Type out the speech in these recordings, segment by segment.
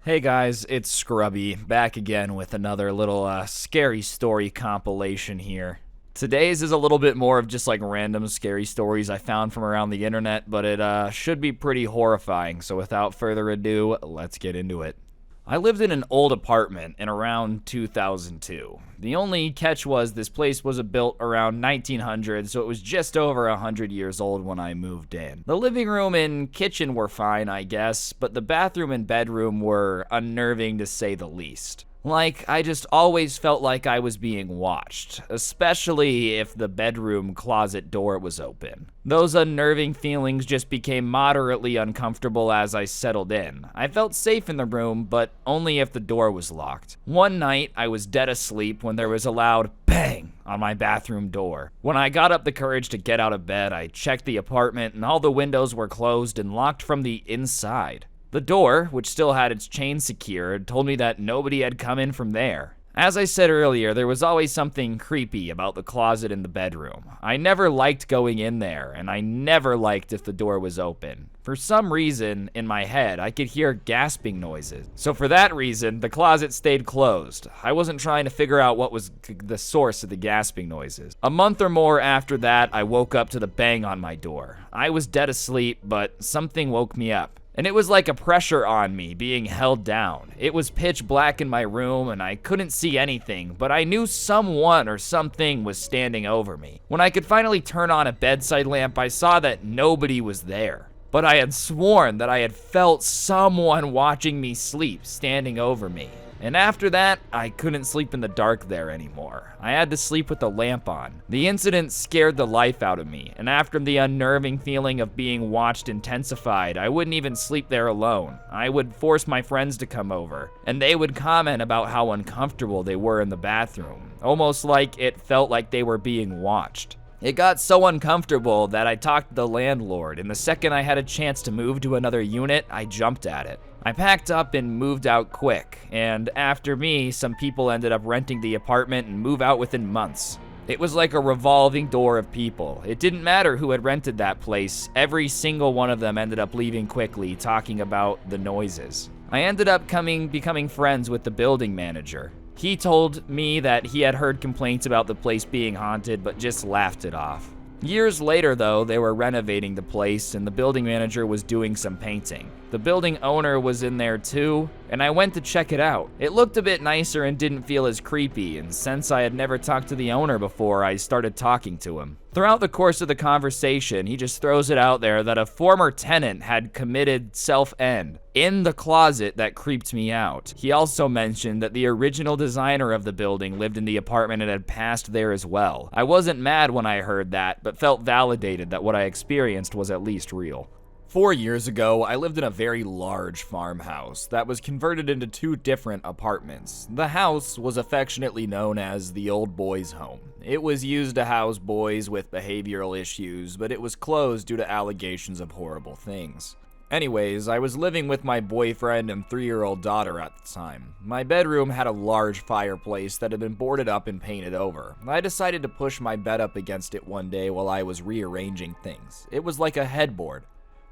Hey guys, it's Scrubby, back again with another little scary story compilation here. Today's is a little bit more of just like random scary stories I found from around the internet, but it should be pretty horrifying, so without further ado, let's get into it. I lived in an old apartment in around 2002. The only catch was this place was built around 1900, so it was just over 100 years old when I moved in. The living room and kitchen were fine, I guess, but the bathroom and bedroom were unnerving to say the least. Like, I just always felt like I was being watched, especially if the bedroom closet door was open. Those unnerving feelings just became moderately uncomfortable as I settled in. I felt safe in the room, but only if the door was locked. One night, I was dead asleep when there was a loud bang on my bathroom door. When I got up the courage to get out of bed, I checked the apartment and all the windows were closed and locked from the inside. The door, which still had its chain secured, told me that nobody had come in from there. As I said earlier, there was always something creepy about the closet in the bedroom. I never liked going in there, and I never liked if the door was open. For some reason, in my head, I could hear gasping noises. So for that reason, the closet stayed closed. I wasn't trying to figure out what was the source of the gasping noises. A month or more after that, I woke up to the bang on my door. I was dead asleep, but something woke me up. And it was like a pressure on me being held down. It was pitch black in my room and I couldn't see anything, but I knew someone or something was standing over me. When I could finally turn on a bedside lamp, I saw that nobody was there. But I had sworn that I had felt someone watching me sleep, standing over me. And after that, I couldn't sleep in the dark there anymore. I had to sleep with the lamp on. The incident scared the life out of me, and after the unnerving feeling of being watched intensified, I wouldn't even sleep there alone. I would force my friends to come over, and they would comment about how uncomfortable they were in the bathroom, almost like it felt like they were being watched. It got so uncomfortable that I talked to the landlord, and the second I had a chance to move to another unit, I jumped at it. I packed up and moved out quick, and after me, some people ended up renting the apartment and move out within months. It was like a revolving door of people. It didn't matter who had rented that place, every single one of them ended up leaving quickly, talking about the noises. I ended up becoming friends with the building manager. He told me that he had heard complaints about the place being haunted, but just laughed it off. Years later, though, they were renovating the place and the building manager was doing some painting. The building owner was in there too, and I went to check it out. It looked a bit nicer and didn't feel as creepy, and since I had never talked to the owner before, I started talking to him. Throughout the course of the conversation, he just throws it out there that a former tenant had committed self-end in the closet that creeped me out. He also mentioned that the original designer of the building lived in the apartment and had passed there as well. I wasn't mad when I heard that, but felt validated that what I experienced was at least real. 4 years ago, I lived in a very large farmhouse that was converted into 2 different apartments. The house was affectionately known as the old boys' home. It was used to house boys with behavioral issues, but it was closed due to allegations of horrible things. Anyways, I was living with my boyfriend and 3-year-old daughter at the time. My bedroom had a large fireplace that had been boarded up and painted over. I decided to push my bed up against it one day while I was rearranging things. It was like a headboard.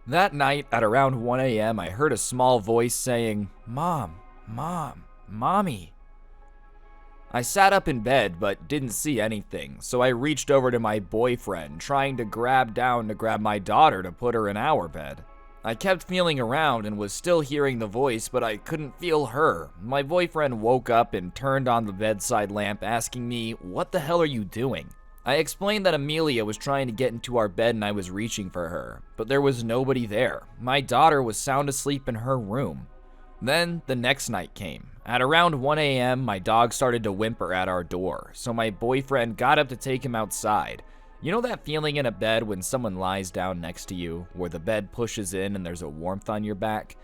That night, at around 1 a.m., I heard a small voice saying, "Mom, Mom, Mommy." I sat up in bed but didn't see anything, so I reached over to my boyfriend, trying to grab my daughter to put her in our bed. I kept feeling around and was still hearing the voice, but I couldn't feel her. My boyfriend woke up and turned on the bedside lamp, asking me, "What the hell are you doing?" I explained that Amelia was trying to get into our bed and I was reaching for her, but there was nobody there. My daughter was sound asleep in her room. Then the next night came. At around 1 a.m., my dog started to whimper at our door, so my boyfriend got up to take him outside. You know that feeling in a bed when someone lies down next to you, where the bed pushes in and there's a warmth on your back?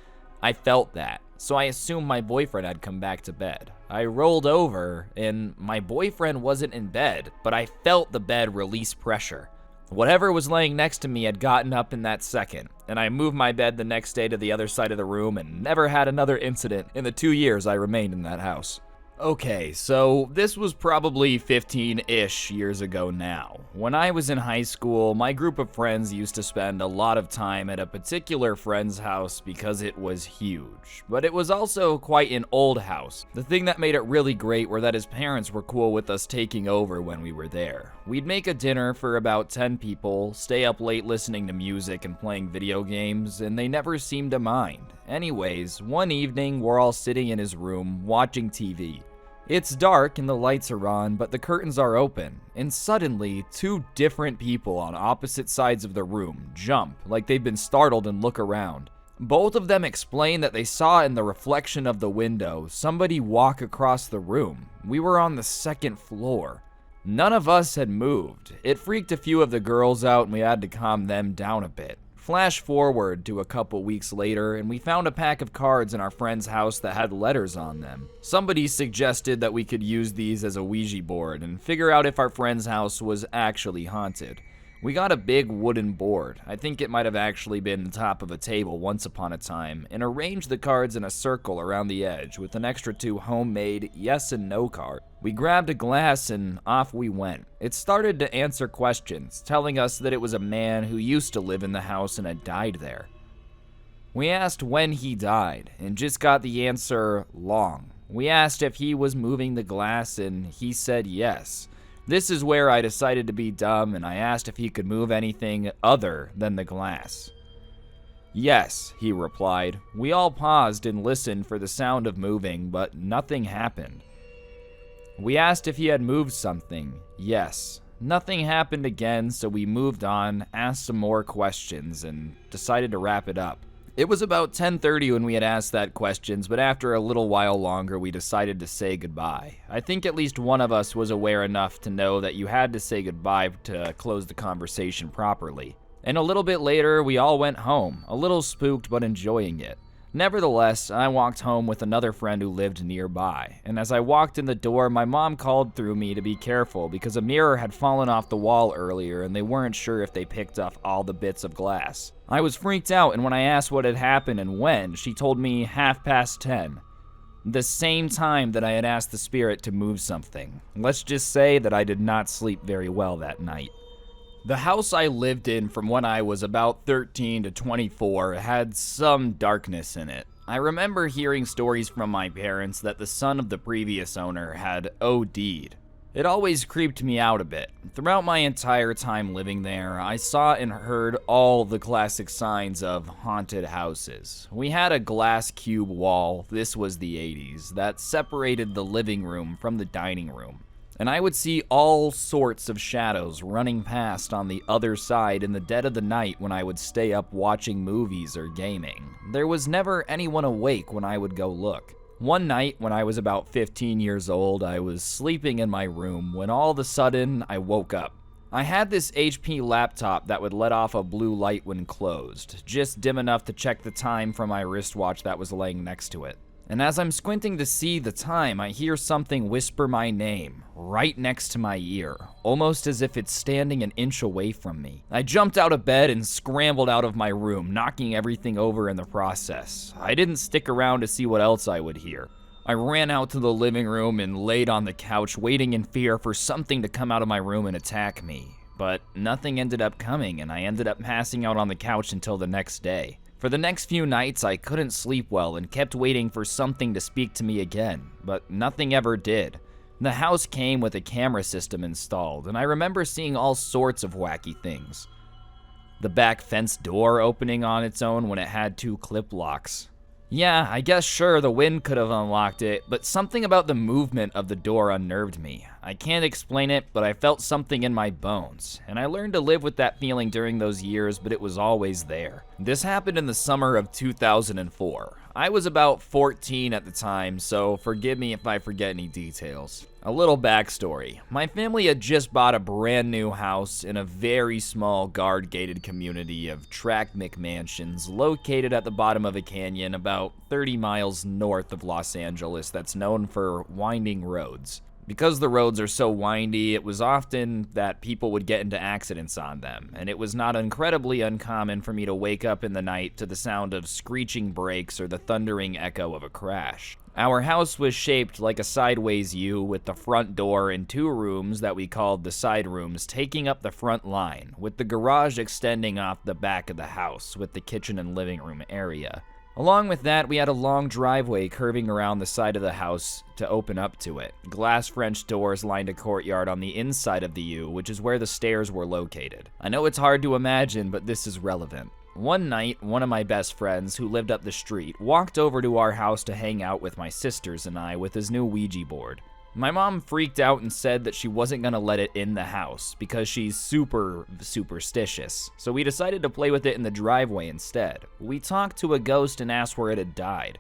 I felt that, so I assumed my boyfriend had come back to bed. I rolled over, and my boyfriend wasn't in bed, but I felt the bed release pressure. Whatever was laying next to me had gotten up in that second, and I moved my bed the next day to the other side of the room and never had another incident in the 2 years I remained in that house. Okay, so this was probably 15-ish years ago now. When I was in high school, my group of friends used to spend a lot of time at a particular friend's house because it was huge. But it was also quite an old house. The thing that made it really great were that his parents were cool with us taking over when we were there. We'd make a dinner for about 10 people, stay up late listening to music and playing video games, and they never seemed to mind. Anyways, one evening, we're all sitting in his room, watching TV. It's dark and the lights are on, but the curtains are open, and suddenly, two different people on opposite sides of the room jump, like they've been startled and look around. Both of them explain that they saw in the reflection of the window somebody walk across the room. We were on the second floor. None of us had moved. It freaked a few of the girls out and we had to calm them down a bit. Flash forward to a couple weeks later, and we found a pack of cards in our friend's house that had letters on them. Somebody suggested that we could use these as a Ouija board and figure out if our friend's house was actually haunted. We got a big wooden board, I think it might have actually been the top of a table once upon a time, and arranged the cards in a circle around the edge with an extra 2 homemade yes and no cards. We grabbed a glass and off we went. It started to answer questions, telling us that it was a man who used to live in the house and had died there. We asked when he died, and just got the answer, long. We asked if he was moving the glass, and he said yes. This is where I decided to be dumb, and I asked if he could move anything other than the glass. Yes, he replied. We all paused and listened for the sound of moving, but nothing happened. We asked if he had moved something. Yes. Nothing happened again, so we moved on, asked some more questions, and decided to wrap it up. It was about 10:30 when we had asked that questions, but after a little while longer, we decided to say goodbye. I think at least one of us was aware enough to know that you had to say goodbye to close the conversation properly. And a little bit later, we all went home, a little spooked but enjoying it. Nevertheless, I walked home with another friend who lived nearby, and as I walked in the door, my mom called through me to be careful because a mirror had fallen off the wall earlier and they weren't sure if they picked up all the bits of glass. I was freaked out, and when I asked what had happened and when, she told me 10:30. The same time that I had asked the spirit to move something. Let's just say that I did not sleep very well that night. The house I lived in from when I was about 13 to 24 had some darkness in it. I remember hearing stories from my parents that the son of the previous owner had OD'd. It always creeped me out a bit. Throughout my entire time living there, I saw and heard all the classic signs of haunted houses. We had a glass cube wall, this was the 80s, that separated the living room from the dining room. And I would see all sorts of shadows running past on the other side in the dead of the night when I would stay up watching movies or gaming. There was never anyone awake when I would go look. One night, when I was about 15 years old, I was sleeping in my room when all of a sudden I woke up. I had this HP laptop that would let off a blue light when closed, just dim enough to check the time from my wristwatch that was laying next to it. And as I'm squinting to see the time, I hear something whisper my name, right next to my ear, almost as if it's standing an inch away from me. I jumped out of bed and scrambled out of my room, knocking everything over in the process. I didn't stick around to see what else I would hear. I ran out to the living room and laid on the couch, waiting in fear for something to come out of my room and attack me. But nothing ended up coming, and I ended up passing out on the couch until the next day. For the next few nights, I couldn't sleep well and kept waiting for something to speak to me again, but nothing ever did. The house came with a camera system installed, and I remember seeing all sorts of wacky things. The back fence door opening on its own when it had 2 clip locks. Yeah, I guess sure the wind could have unlocked it, but something about the movement of the door unnerved me. I can't explain it, but I felt something in my bones, and I learned to live with that feeling during those years, but it was always there. This happened in the summer of 2004. I was about 14 at the time, so forgive me if I forget any details. A little backstory. My family had just bought a brand new house in a very small guard-gated community of tract McMansions located at the bottom of a canyon about 30 miles north of Los Angeles that's known for winding roads. Because the roads are so windy, it was often that people would get into accidents on them, and it was not incredibly uncommon for me to wake up in the night to the sound of screeching brakes or the thundering echo of a crash. Our house was shaped like a sideways U, with the front door and 2 rooms that we called the side rooms taking up the front line, with the garage extending off the back of the house, with the kitchen and living room area. Along with that, we had a long driveway curving around the side of the house to open up to it. Glass French doors lined a courtyard on the inside of the U, which is where the stairs were located. I know it's hard to imagine, but this is relevant. One night, one of my best friends, who lived up the street, walked over to our house to hang out with my sisters and I with his new Ouija board. My mom freaked out and said that she wasn't gonna let it in the house because she's super superstitious. So we decided to play with it in the driveway instead. We talked to a ghost and asked where it had died.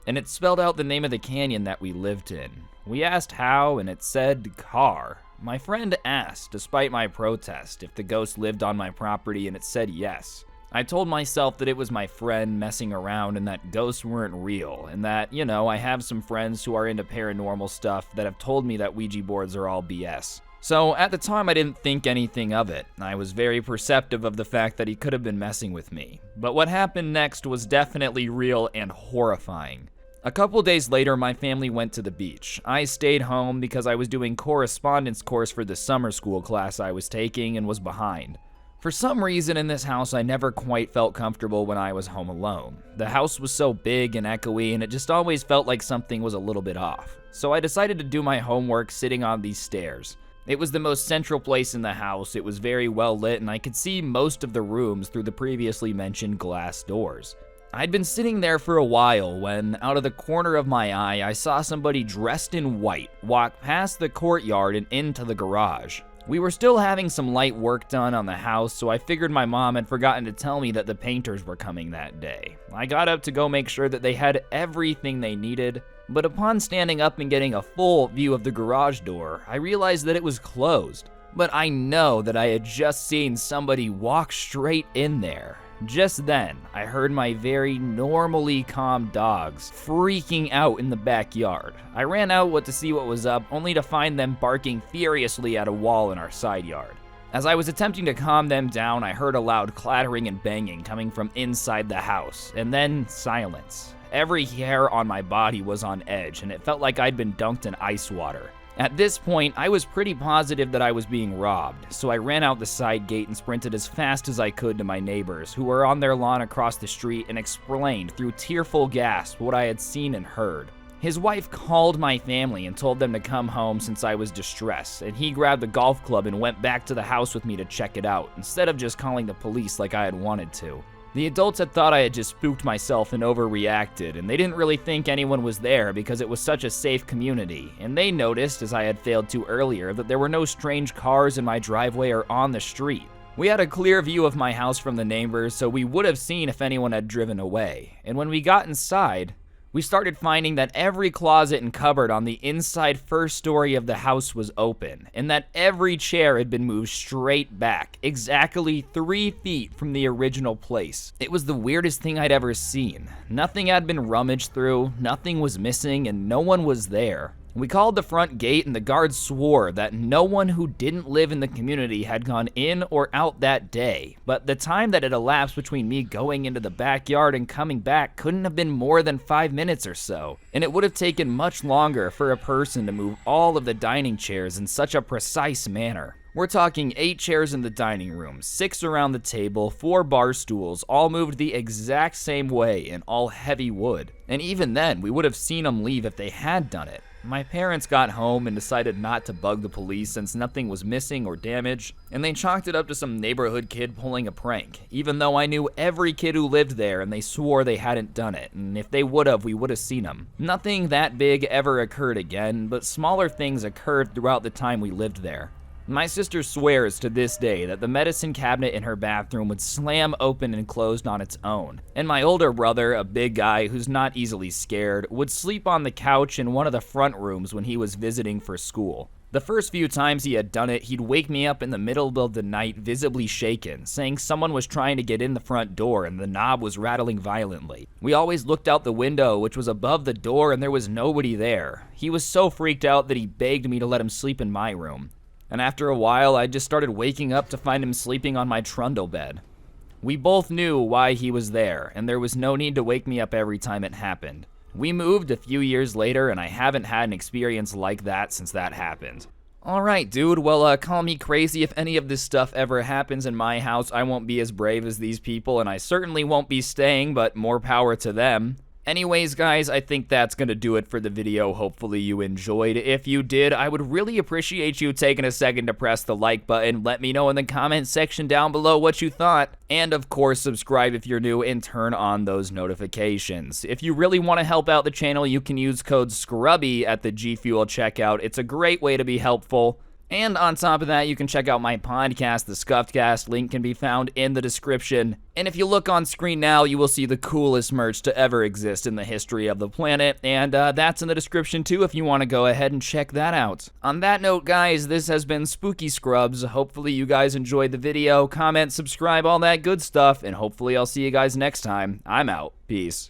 And it spelled out the name of the canyon that we lived in. We asked how, and it said car. My friend asked, despite my protest, if the ghost lived on my property, and it said yes. I told myself that it was my friend messing around and that ghosts weren't real, and that, I have some friends who are into paranormal stuff that have told me that Ouija boards are all BS. So at the time I didn't think anything of it. I was very perceptive of the fact that he could have been messing with me. But what happened next was definitely real and horrifying. A couple days later, my family went to the beach. I stayed home because I was doing correspondence course for the summer school class I was taking and was behind. For some reason in this house, I never quite felt comfortable when I was home alone. The house was so big and echoey, and it just always felt like something was a little bit off. So I decided to do my homework sitting on these stairs. It was the most central place in the house, it was very well lit, and I could see most of the rooms through the previously mentioned glass doors. I'd been sitting there for a while when, out of the corner of my eye, I saw somebody dressed in white walk past the courtyard and into the garage. We were still having some light work done on the house, so I figured my mom had forgotten to tell me that the painters were coming that day. I got up to go make sure that they had everything they needed, but upon standing up and getting a full view of the garage door, I realized that it was closed. But I know that I had just seen somebody walk straight in there. Just then, I heard my very normally calm dogs freaking out in the backyard. I ran out to see what was up, only to find them barking furiously at a wall in our side yard. As I was attempting to calm them down, I heard a loud clattering and banging coming from inside the house, and then silence. Every hair on my body was on edge, and it felt like I'd been dunked in ice water. At this point, I was pretty positive that I was being robbed, so I ran out the side gate and sprinted as fast as I could to my neighbors, who were on their lawn across the street, and explained through tearful gasps what I had seen and heard. His wife called my family and told them to come home since I was distressed, and he grabbed the golf club and went back to the house with me to check it out, instead of just calling the police like I had wanted to. The adults had thought I had just spooked myself and overreacted, and they didn't really think anyone was there because it was such a safe community, and they noticed, as I had failed to earlier, that there were no strange cars in my driveway or on the street. We had a clear view of my house from the neighbors, so we would have seen if anyone had driven away, and when we got inside, we started finding that every closet and cupboard on the inside first story of the house was open, and that every chair had been moved straight back, exactly 3 feet from the original place. It was the weirdest thing I'd ever seen. Nothing had been rummaged through, nothing was missing, and no one was there. We called the front gate, and the guards swore that no one who didn't live in the community had gone in or out that day, but the time that had elapsed between me going into the backyard and coming back couldn't have been more than 5 minutes or so, and it would have taken much longer for a person to move all of the dining chairs in such a precise manner. We're talking 8 chairs in the dining room, 6 around the table, 4 bar stools, all moved the exact same way and all heavy wood. And even then, we would have seen them leave if they had done it. My parents got home and decided not to bug the police since nothing was missing or damaged, and they chalked it up to some neighborhood kid pulling a prank, even though I knew every kid who lived there and they swore they hadn't done it, and if they would have, we would have seen them. Nothing that big ever occurred again, but smaller things occurred throughout the time we lived there. My sister swears to this day that the medicine cabinet in her bathroom would slam open and close on its own. And my older brother, a big guy who's not easily scared, would sleep on the couch in one of the front rooms when he was visiting for school. The first few times he had done it, he'd wake me up in the middle of the night visibly shaken, saying someone was trying to get in the front door and the knob was rattling violently. We always looked out the window, which was above the door, and there was nobody there. He was so freaked out that he begged me to let him sleep in my room. And after a while, I just started waking up to find him sleeping on my trundle bed. We both knew why he was there, and there was no need to wake me up every time it happened. We moved a few years later, and I haven't had an experience like that since that happened. Alright, dude, well, call me crazy if any of this stuff ever happens in my house. I won't be as brave as these people, and I certainly won't be staying, but more power to them. Anyways, guys, I think that's gonna do it for the video. Hopefully you enjoyed. If you did, I would really appreciate you taking a second to press the like button. Let me know in the comment section down below what you thought. And of course, subscribe if you're new and turn on those notifications. If you really want to help out the channel, you can use code SCRUBBY at the G Fuel checkout. It's a great way to be helpful. And on top of that, you can check out my podcast, The Scuffedcast. Link can be found in the description. And if you look on screen now, you will see the coolest merch to ever exist in the history of the planet. And that's in the description too if you want to go ahead and check that out. On that note, guys, this has been Spooky Scrubs. Hopefully you guys enjoyed the video. Comment, subscribe, all that good stuff. And hopefully I'll see you guys next time. I'm out. Peace.